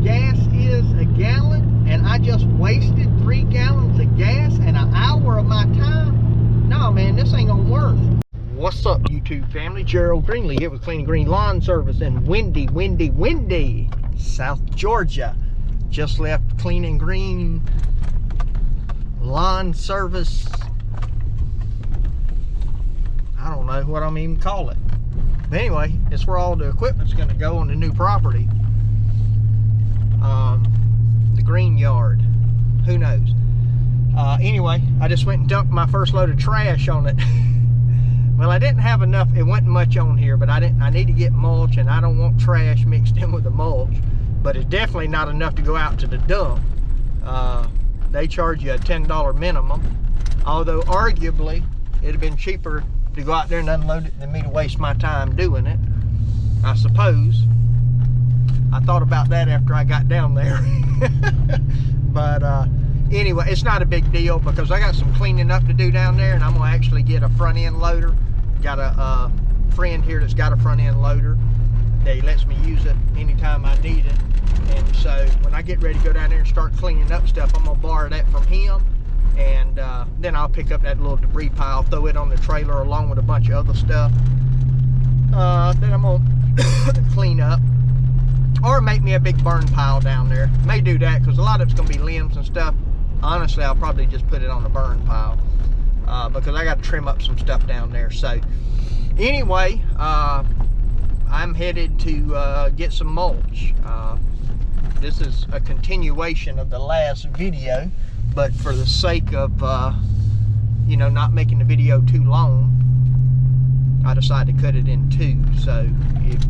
gas is a gallon, and I just wasted 3 gallons of gas and an hour of my time. No, man, this ain't gonna work. What's up, YouTube family? Gerald Greenlee here with Clean and Green Lawn Service in windy South Georgia. Just left Clean and Green Lawn Service. I don't know what I'm even call it. But anyway, it's where all the equipment's gonna go on the new property. The green yard. Who knows? Anyway, I just went and dumped my first load of trash on it. Well, I didn't have enough. It wasn't much on here, but I need to get mulch, and I don't want trash mixed in with the mulch. But it's definitely not enough to go out to the dump. They charge you a $10 minimum. Although arguably, it'd have been cheaper to go out there and unload it than me to waste my time doing it, I suppose. I thought about that after I got down there. But anyway, it's not a big deal because I got some cleaning up to do down there, and I'm gonna actually get a front end loader. Got a friend here that's got a front end loader. He lets me use it anytime I need it. And so when I get ready to go down there and start cleaning up stuff, I'm gonna borrow that from him. And then I'll pick up that little debris pile, throw it on the trailer along with a bunch of other stuff. Then I'm gonna clean up, or make me a big burn pile down there. May do that because a lot of it's gonna be limbs and stuff. Honestly, I'll probably just put it on the burn pile because I got to trim up some stuff down there. So anyway, I'm headed to get some mulch. This is a continuation of the last video, but for the sake of you know, not making the video too long, I decided to cut it in 2. So if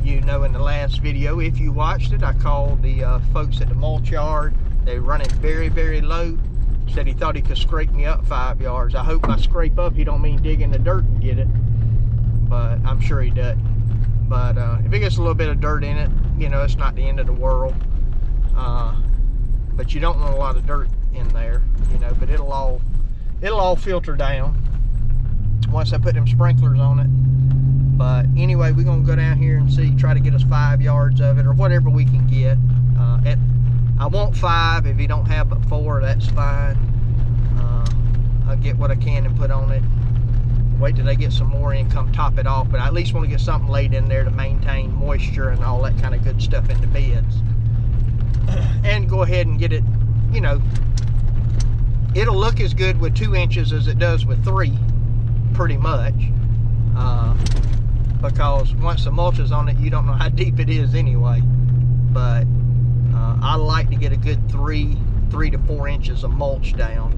you know, in the last video, if you watched it, I called the folks at the mulch yard. They were running very low. Said he thought he could scrape me up 5 yards. I hope by scrape up he don't mean dig in the dirt and get it, but I'm sure he doesn't. But if it gets a little bit of dirt in it, you know, it's not the end of the world. But you don't want a lot of dirt in there, you know. But it'll all filter down once I put them sprinklers on it. But anyway, we're gonna go down here and see, try to get us 5 yards of it, or whatever we can get. I want 5. If you don't have but 4, that's fine. I'll get what I can and put on it. Wait till they get some more in, come top it off. But I at least want to get something laid in there to maintain moisture and all that kind of good stuff in the beds. And go ahead and get it, you know, it'll look as good with 2 inches as it does with 3, pretty much. Because once the mulch is on it, you don't know how deep it is anyway. But I like to get a good 3 to 4 inches of mulch down.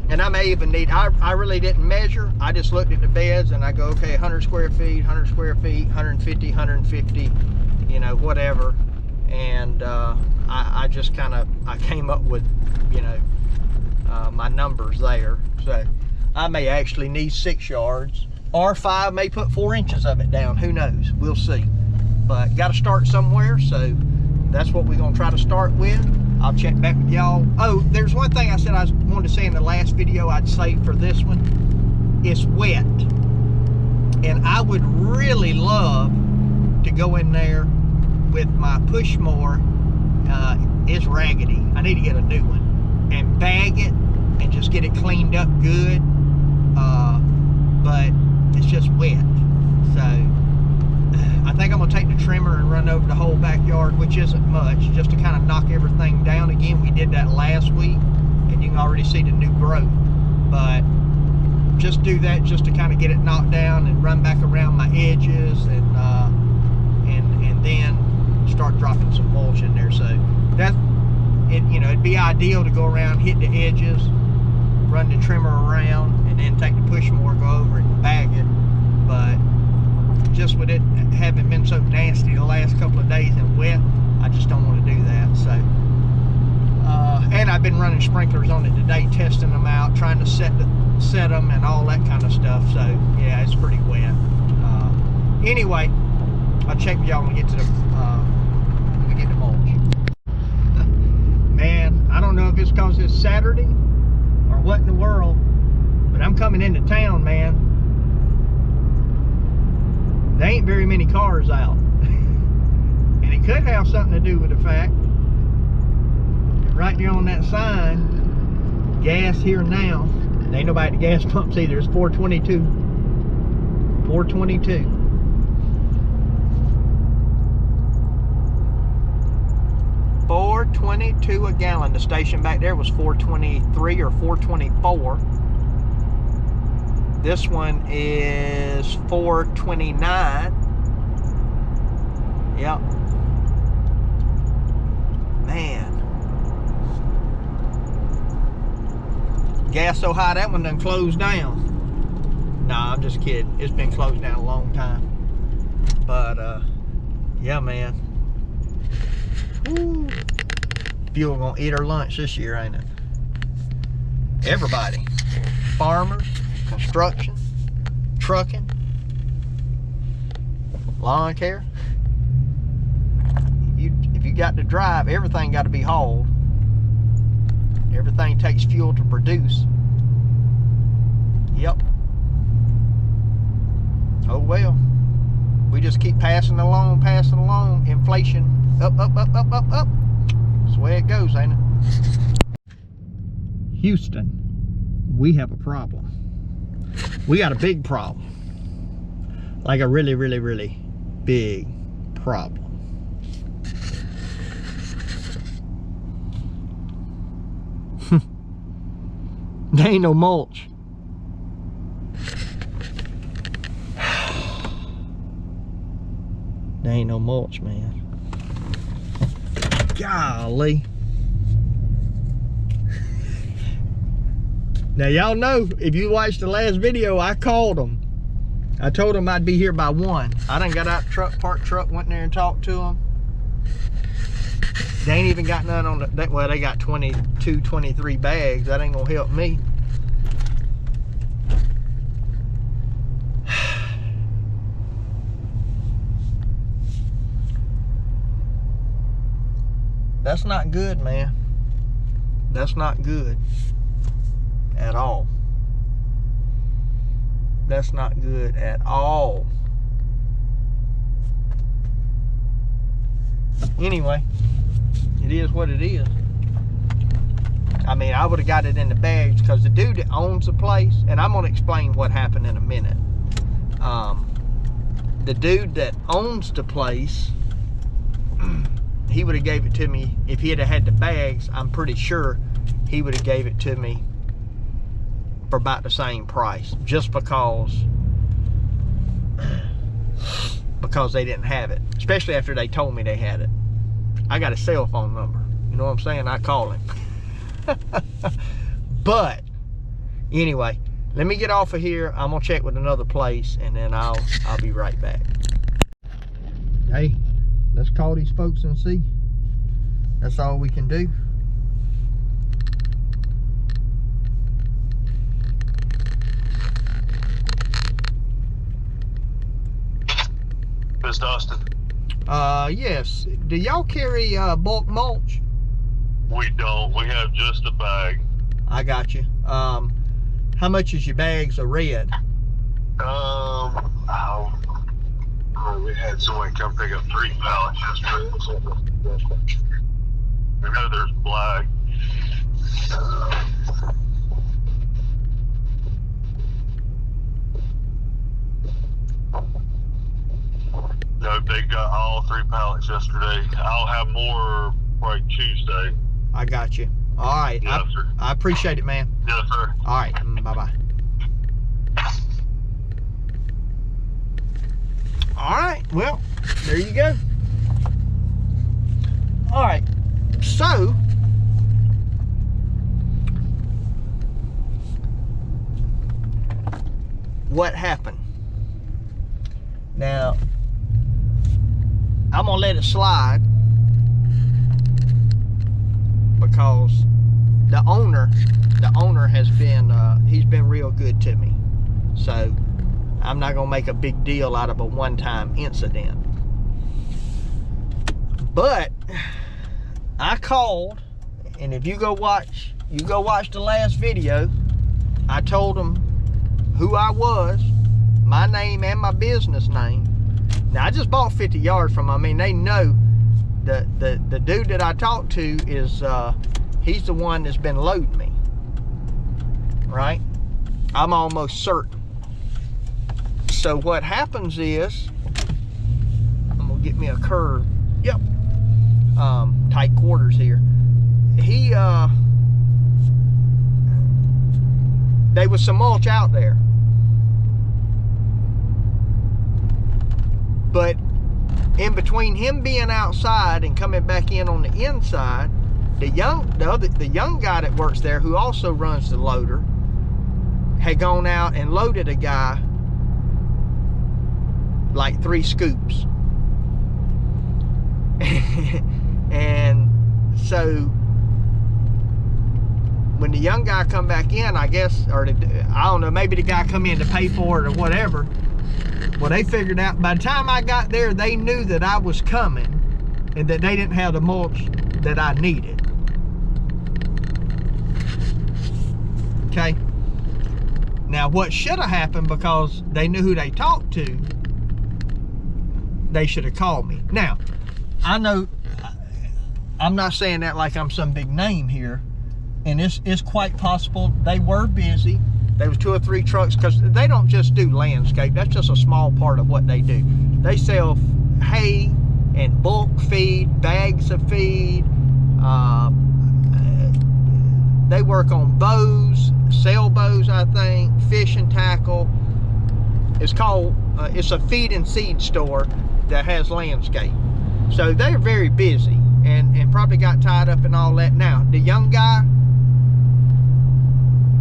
And I may even need, I really didn't measure. I just looked at the beds and I go, okay, 100 square feet, 100 square feet, 150, 150, you know, whatever. And I just kind of, I came up with, you know, my numbers there. So I may actually need 6 yards, or 5, may put 4 inches of it down. Who knows? We'll see. But got to start somewhere, so that's what we're gonna try to start with. I'll check back with y'all. Oh, there's one thing I said I wanted to say in the last video I'd save for this one. It's wet, and I would really love to go in there with my push mower. It's raggedy. I need to get a new one and bag it and just get it cleaned up good. But it's just wet, so I think I'm gonna take the trimmer and run over the whole backyard, which isn't much, just to kind of knock everything down again. We did that last week, and you can already see the new growth. But just do that just to kind of get it knocked down and run back around my edges, and then start dropping some mulch in there. So that's it. You know, it'd be ideal to go around, hit the edges, run the trimmer around, and then take the push mower, go over it and bag it. But just with it having been so nasty the last couple of days and wet, I just don't want to do that. So and I've been running sprinklers on it today, testing them out, trying to set them and all that kind of stuff. So yeah, it's pretty wet. Anyway, I'll check with y'all when we get to the when we get to mulch. Man, I don't know if it's because it's Saturday or what in the world, but I'm coming into town, man. There ain't very many cars out. could have something to do with the fact that right there on that sign, gas here now. There ain't nobody at the gas pumps either. It's 422. 422. $4.22 a gallon. The station back there was 423 or 424. This one is 429. Yep. Man. Gas so high that one done closed down. Nah, I'm just kidding. It's been closed down a long time. But yeah, man. Woo. Fuel gonna eat our lunch this year, ain't it? Everybody. Farmers, construction, trucking, lawn care. If you got to drive, everything got to be hauled. Everything takes fuel to produce. Yep. Oh well. We just keep passing along. Inflation up, up, up, up, up, up. That's the way it goes, ain't it? Houston, we have a problem. We got a big problem. Like a really, really, really big problem. There ain't no mulch. There ain't no mulch, man. Golly. Now y'all know, if you watched the last video, I called them. I told them I'd be here by 1. I done got out the truck, parked truck, went in there and talked to them. They ain't even got none on the, well, they got 22, 23 bags. That ain't gonna help me. That's not good, man. That's not good at all. That's not good at all. Anyway, it is what it is. I mean, I would have got it in the bags because the dude that owns the place, and I'm going to explain what happened in a minute. The dude that owns the place, he would have gave it to me. If he had the bags, I'm pretty sure he would have gave it to me for about the same price, just because they didn't have it, especially after they told me they had it. I got a cell phone number, you know what I'm saying? I call him. But anyway, let me get off of here. I'm gonna check with another place, and then I'll be right back. Hey, let's call these folks and see. That's all we can do. Miss Dustin? Yes. Do y'all carry bulk mulch? We don't. We have just a bag. I got you. How much is your bags of red? We had someone come pick up 3 pallets yesterday. We know there's black. No, they got all 3 pallets yesterday. I'll have more like Tuesday. I got you. All right. Yes, sir. I appreciate it, man. Yes, sir. All right. Bye-bye. All right. Well, there you go. All right. So, what happened? Now, I'm gonna let it slide because the owner has been he's been real good to me. So I'm not gonna make a big deal out of a one-time incident. But I called, and if you go watch the last video, I told them who I was, my name and my business name. Now I just bought 50 yards from them. I mean, they know the dude that I talked to is he's the one that's been loading me, right? I'm almost certain. So what happens is, I'm gonna get me a curve. Yep. Tight quarters here. There was some mulch out there, but in between him being outside and coming back in on the inside, the young guy that works there, who also runs the loader, had gone out and loaded a guy like 3 scoops. And so when the young guy come back in, I guess, or I don't know, maybe the guy come in to pay for it or whatever. Well, they figured out, by the time I got there, they knew that I was coming and that they didn't have the mulch that I needed. Okay. Now, what should have happened, because they knew who they talked to, they should have called me. Now, I know, I'm not saying that like I'm some big name here, and it's quite possible they were busy. There was 2 or 3 trucks, because they don't just do landscape. That's just a small part of what they do. They sell hay and bulk feed, bags of feed. They work on bows, sailbows, I think, fishing tackle. It's called, it's a feed and seed store that has landscape. So they're very busy and probably got tied up in all that. Now, the young guy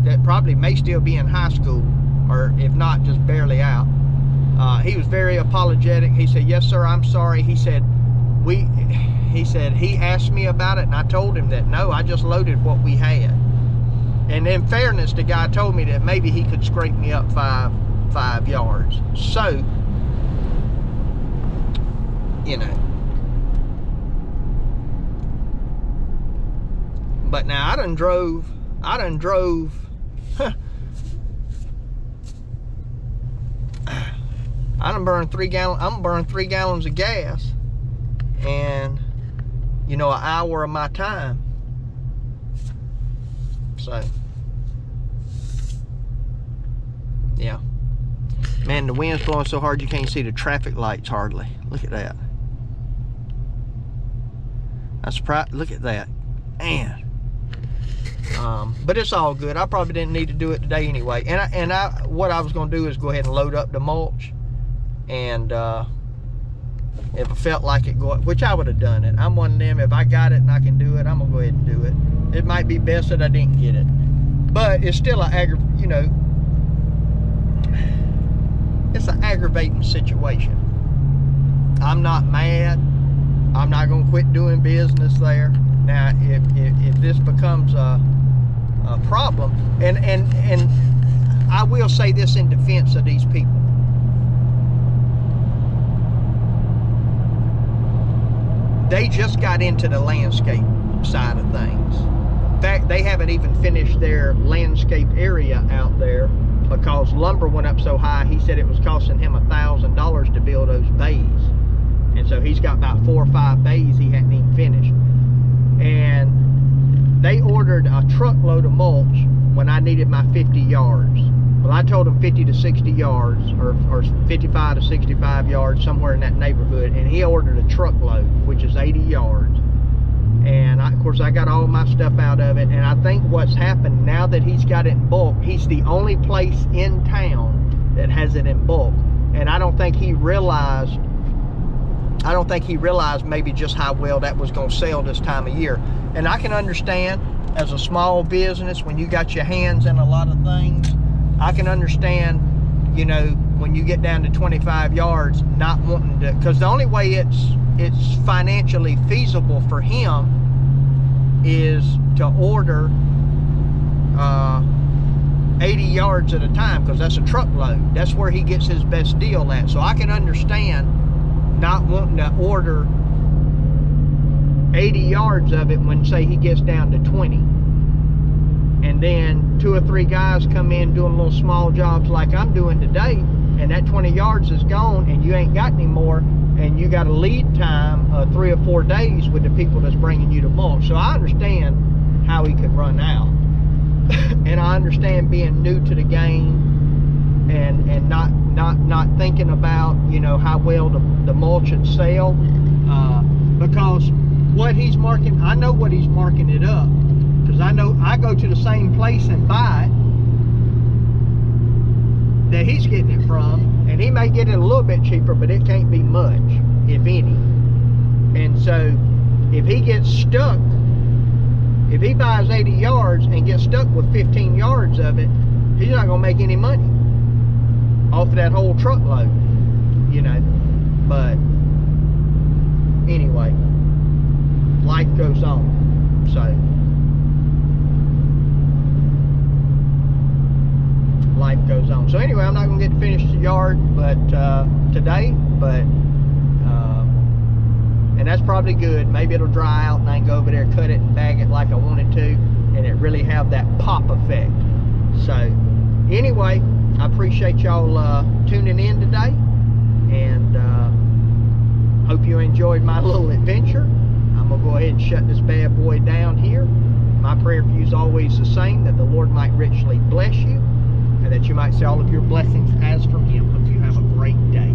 that probably may still be in high school, or if not, just barely out, he was very apologetic. He said, "Yes, sir, I'm sorry." He said, he asked me about it, and I told him that, no, I just loaded what we had. And in fairness, the guy told me that maybe he could scrape me up five yards. So, you know. But now I done drove, I done burned 3 gallons, I'm burning 3 gallons of gas, and, you know, an hour of my time. So, yeah. Man, the wind's blowing so hard you can't see the traffic lights hardly. Look at that. Look at that. Man. But it's all good. I probably didn't need to do it today anyway. And what I was going to do is go ahead and load up the mulch, and if I felt like it, which I would have done it. I'm one of them. If I got it and I can do it, I'm gonna go ahead and do it. It might be best that I didn't get it, but it's still you know, it's an aggravating situation. I'm not mad. I'm not gonna quit doing business there. Now, if this becomes a problem, and I will say this in defense of these people. They just got into the landscape side of things. In fact, they haven't even finished their landscape area out there, because lumber went up so high. He said it was costing him $1,000 to build those bays. And so he's got about 4 or 5 bays he hadn't even finished. And they ordered a truckload of mulch when I needed my 50 yards. Well, I told them 50 to 60 yards, or 55 to 65 yards, somewhere in that neighborhood. And he ordered a truckload, which is 80 yards. And of course, I got all my stuff out of it. And I think what's happened now that he's got it in bulk, he's the only place in town that has it in bulk. And I don't think he realized maybe just how well that was going to sell this time of year. And I can understand, as a small business, when you got your hands in a lot of things, I can understand, you know, when you get down to 25 yards, not wanting to, because the only way it's financially feasible for him is to order 80 yards at a time, because that's a truckload. That's where he gets his best deal at. So I can understand not wanting to order 80 yards of it when, say, he gets down to 20. And then 2 or 3 guys come in doing little small jobs like I'm doing today, and that 20 yards is gone and you ain't got any more, and you got a lead time of 3 or 4 days with the people that's bringing you the mulch. So I understand how he could run out. And I understand being new to the game and not thinking about, you know, how well the mulch would sell, because what he's marking, I know what he's marking it up, because I know I go to the same place and buy it that he's getting it from, and he may get it a little bit cheaper, but it can't be much, if any. And so if he gets stuck, if he buys 80 yards and gets stuck with 15 yards of it, he's not going to make any money off of that whole truckload, you know. But anyway, life goes on. So life goes on. So anyway, I'm not going to get to finish the yard today, but and that's probably good. Maybe it'll dry out and I can go over there, cut it and bag it like I wanted to, and it really have that pop effect. So anyway, I appreciate y'all tuning in today, and hope you enjoyed my little adventure. I'm gonna go ahead and shut this bad boy down here. My prayer for you is always the same, that the Lord might richly bless you, and that you might see all of your blessings as from him. Hope you have a great day.